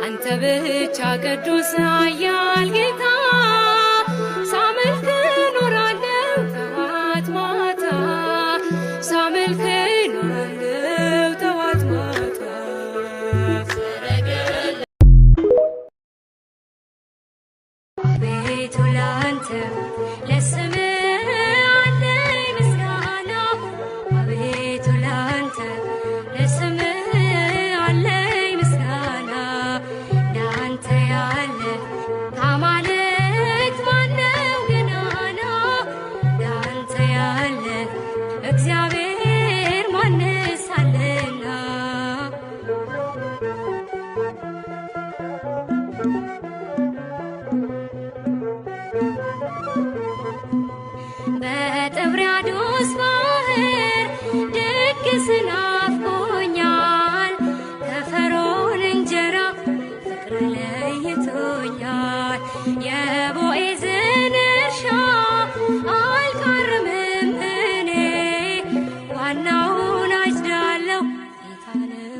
አንተ ብቻ ቅዱስ ኃያል ጌታ ሳመልክ ኖራለሁ ጠዋት ማታ ሳመልክ ኖራለሁ ጠዋት ማታ አቤቱ ላንተ ለስምህ አለኝ ምስጋና አቤቱ ላንተ ለስምህ አለኝ ምስጋና እንዳንተ ያለ ከአማልክት ማነው ገናና እንዳንተ ያለ እግዚአብሔር ማንስ አለና በጥብርያዶስ ባህር ድግስ ናፍቆኛል ከፈርዖን እንጀራ ፍቅር ለይቶኛል የቦዔዝን እርሻ አልቃርምም እኔ ዋናውን አጭዳለሁ ጌታ ነው